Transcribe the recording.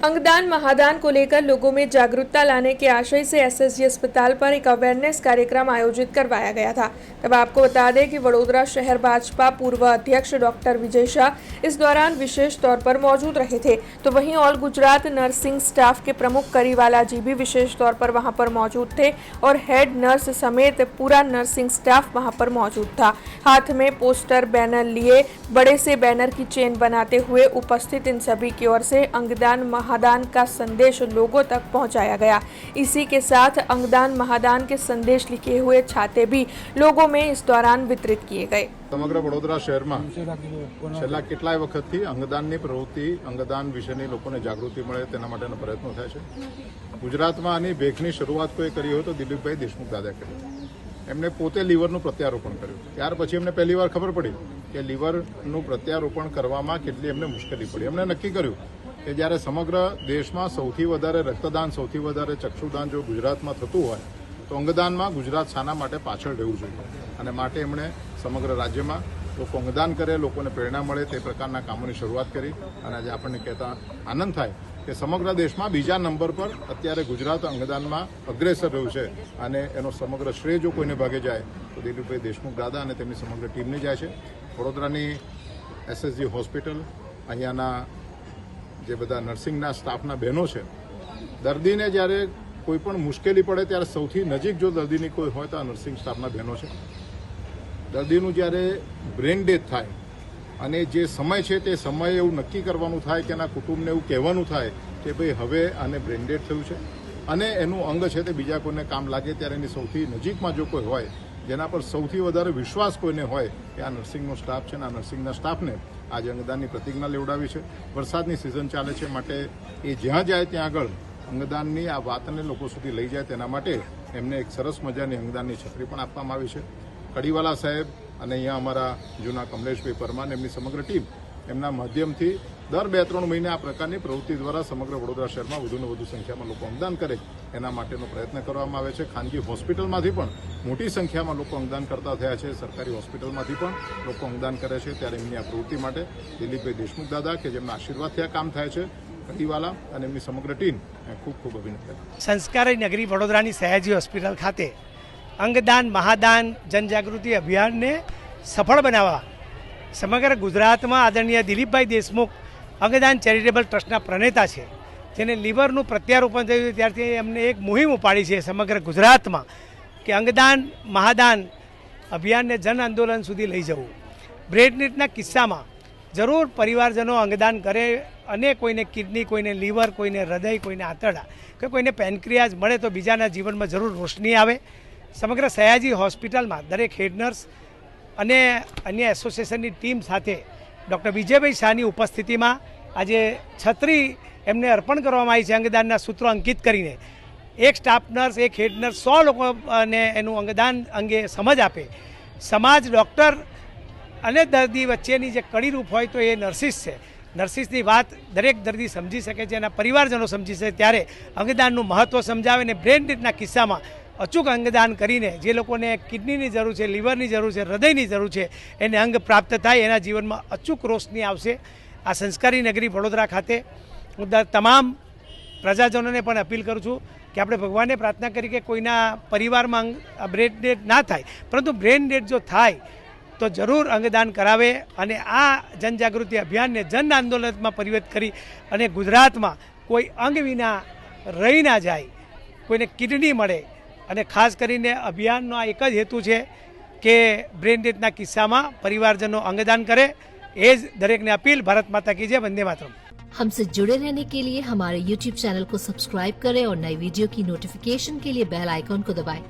अंगदान महादान को लेकर लोगों में जागरूकता लाने के आशय से एसएसजी अस्पताल पर एक अवेयरनेस कार्यक्रम आयोजित करवाया गया था। तब आपको बता दें कि वडोदरा शहर भाजपा पूर्व अध्यक्ष डॉक्टर विजय शाह इस दौरान विशेष तौर पर मौजूद रहे थे। तो वहीं ऑल गुजरात नर्सिंग स्टाफ के प्रमुख करीवाला जी भी विशेष तौर पर वहां पर मौजूद थे और हेड नर्स समेत पूरा नर्सिंग स्टाफ वहां पर मौजूद था। हाथ में पोस्टर बैनर लिए बड़े से बैनर की चेन बनाते हुए उपस्थित इन सभी की ओर से अंगदान महादान का संदेश लोगों तक पहुंचाया गया। इसी के साथ अंगदान महादान के संदेश लिखे हुए छाते भी लोगों में इस दौरान वितरित किए गए। समग्र वडोदरा शहर में छेल्ला કેટલાય વખતથી અંગદાનની પ્રવૃત્તિ અંગદાન વિશેની લોકોને જાગૃતિ મળે તેના માટેના પ્રયત્નો થાય છે। ગુજરાતમાં આની ભેખની શરૂઆત કોઈ કરી હોય તો દિલીપભાઈ દેશમુખ દાદા કરી। એમને પોતે લીવરનું પ્રત્યારોપણ કર્યું। ત્યાર પછી એમને પહેલી વાર ખબર પડી કે લીવરનું પ્રત્યારોપણ કરવામાં કેટલી એમને મુશ્કેલી પડી। એમણે નક્કી કર્યું કે જ્યારે સમગ્ર દેશમાં સૌથી વધારે રક્તદાન સૌથી વધારે ચક્ષુદાન જો ગુજરાતમાં થતું હોય તો અંગદાનમાં ગુજરાત શાના માટે પાછળ રહેવું જોઈએ અને માટે એમણે સમગ્ર રાજ્યમાં લોકો અંગદાન કરે લોકોને પ્રેરણા મળે તે પ્રકારના કામોની શરૂઆત કરી અને આજે આપણને કહેતા આનંદ થાય કે સમગ્ર દેશમાં બીજા નંબર પર અત્યારે ગુજરાત અંગદાનમાં અગ્રેસર રહ્યું છે અને એનો સમગ્ર શ્રેય જો કોઈને ભાગે જાય તો દિલીપભાઈ દેશમુખ દાદા અને તેમની સમગ્ર ટીમને જાય છે। વડોદરાની એસએસજી હોસ્પિટલ અહીંયાના જે બધા નર્સિંગના સ્ટાફના બહેનો છે દર્દીને જ્યારે કોઈ પણ મુશ્કેલી પડે ત્યારે સૌથી નજીક જો દર્દીની કોઈ હોય તો આ નર્સિંગ સ્ટાફના બહેનો છે। દર્દીનું જ્યારે બ્રેન ડેથ થાય અને જે સમય છે તે સમયે એવું નક્કી કરવાનું થાય કે એના કુટુંબને એવું કહેવાનું થાય કે ભાઈ હવે આને બ્રેન ડેથ થયું છે અને એનું અંગ છે તે બીજા કોઈને કામ લાગે ત્યારે એની સૌથી નજીકમાં જો કોઈ હોય જેના પર સૌથી વધારે વિશ્વાસ કોઈને હોય કે આ નર્સિંગનો સ્ટાફ છે ને આ નર્સિંગના સ્ટાફને આજે અંગદાનની પ્રતિજ્ઞા લેવડાવી છે। વરસાદની સિઝન ચાલે છે માટે એ જ્યાં જાય ત્યાં આગળ અંગદાનની આ વાતને લોકો સુધી લઈ જાય તેના માટે એમને એક સરસ મજાની અંગદાનની છત્રી પણ આપવામાં આવી છે। કડીવાલા સાહેબ અને અહીંયા અમારા જૂના કમલેશભાઈ પરમાર એમની સમગ્ર ટીમ એમના માધ્યમથી દર 2-3 મહિને આ પ્રકારની પ્રવૃત્તિ દ્વારા સમગ્ર વડોદરા શહેરમાં વધુને વધુ સંખ્યામાં લોકો અંગદાન કરે એના માટેનો પ્રયત્ન કરવામાં આવે છે। ખાનગી હોસ્પિટલમાંથી પણ મોટી સંખ્યામાં લોકો અંગદાન કરતા થયા છે। સરકારી હોસ્પિટલમાંથી પણ લોકો અંગદાન કરે છે ત્યારે એમની આ પ્રવૃત્તિ માટે દિલીપભાઈ દેશમુખ દાદા કે જેમના આશીર્વાદથી આ કામ થાય છે કડીવાલા અને એમની સમગ્ર ટીમ ખૂબ ખૂબ અભિનંદન। સંસ્કારી નગરી વડોદરાની સયાજી હોસ્પિટલ ખાતે અંગદાન મહાદાન જનજાગૃતિ અભિયાનને સફળ બનાવવા સમગ્ર ગુજરાતમાં આદરણીય દિલીપભાઈ દેશમુખ અંગદાન ચેરિટેબલ ટ્રસ્ટના પ્રણેતા છે, જેને લીવરનું પ્રત્યારોપણ થયું ત્યારથી એમને એક મુહિમ ઉપાડી છે સમગ્ર ગુજરાતમાં કે અંગદાન મહાદાન અભિયાનને જન આંદોલન સુધી લઈ જવું। બ્રેડ ડેથના કિસ્સામાં જરૂર પરિવારજનો અંગદાન કરે અને કોઈને કિડની કોઈને લીવર કોઈને હૃદય કોઈને આંતરડા કે કોઈને પેનક્રિયાઝ મળે તો બીજાના જીવનમાં જરૂર રોશની આવે। સમગ્ર સયાજી હોસ્પિટલમાં દરેક હેડ નર્સ અને અન્ય એસોસિએશનની ટીમ સાથે ડૉક્ટર વિજયભાઈ શાહની ઉપસ્થિતિમાં આજે છત્રી એમને અર્પણ કરવામાં આવી છે અંગદાનના સૂત્રો અંકિત કરીને। એક સ્ટાફ નર્સ એક હેડ નર્સ 100 લોકોને એનું અંગદાન અંગે સમજ આપે। સમાજ ડૉક્ટર અને દર્દી વચ્ચેની જે કડીરૂપ હોય તો એ નર્સિસ છે। નર્સિસની વાત દરેક દર્દી સમજી શકે છે, એના પરિવારજનો સમજી શકે ત્યારે અંગદાનનું મહત્ત્વ સમજાવે અને બ્રેન ડેથના કિસ્સામાં અચૂક અંગદાન કરીને જે લોકોને કિડનીની જરૂર છે, લીવરની જરૂર છે, હૃદયની જરૂર છે એને અંગ પ્રાપ્ત થાય, એના જીવનમાં અચૂક રોશની આવશે। આ સંસ્કારી નગરી વડોદરા ખાતે હું તમામ પ્રજાજનોને પણ અપીલ કરું છું કે આપણે ભગવાનને પ્રાર્થના કરી કે કોઈના પરિવારમાં બ્રેન ડેથ ના થાય, પરંતુ બ્રેન ડેથ જો થાય તો જરૂર અંગદાન કરાવે અને આ જનજાગૃતિ અભિયાનને જન આંદોલનમાં પરિવર્તિત કરી અને ગુજરાતમાં કોઈ અંગ વિના રહી ના જાય, કોઈને કિડની મળે અને ખાસ કરીને અભિયાનનો આ એક જ હેતુ છે કે બ્રેન ડેથના કિસ્સામાં પરિવારજનો અંગદાન કરે। એ જ દરેકને અપીલ। ભારત માતા કી જય, વંદે માતરમ। हमसे जुड़े रहने के लिए हमारे YouTube चैनल को सब्सक्राइब करें और नई वीडियो की नोटिफिकेशन के लिए बेल आइकॉन को दबाएं।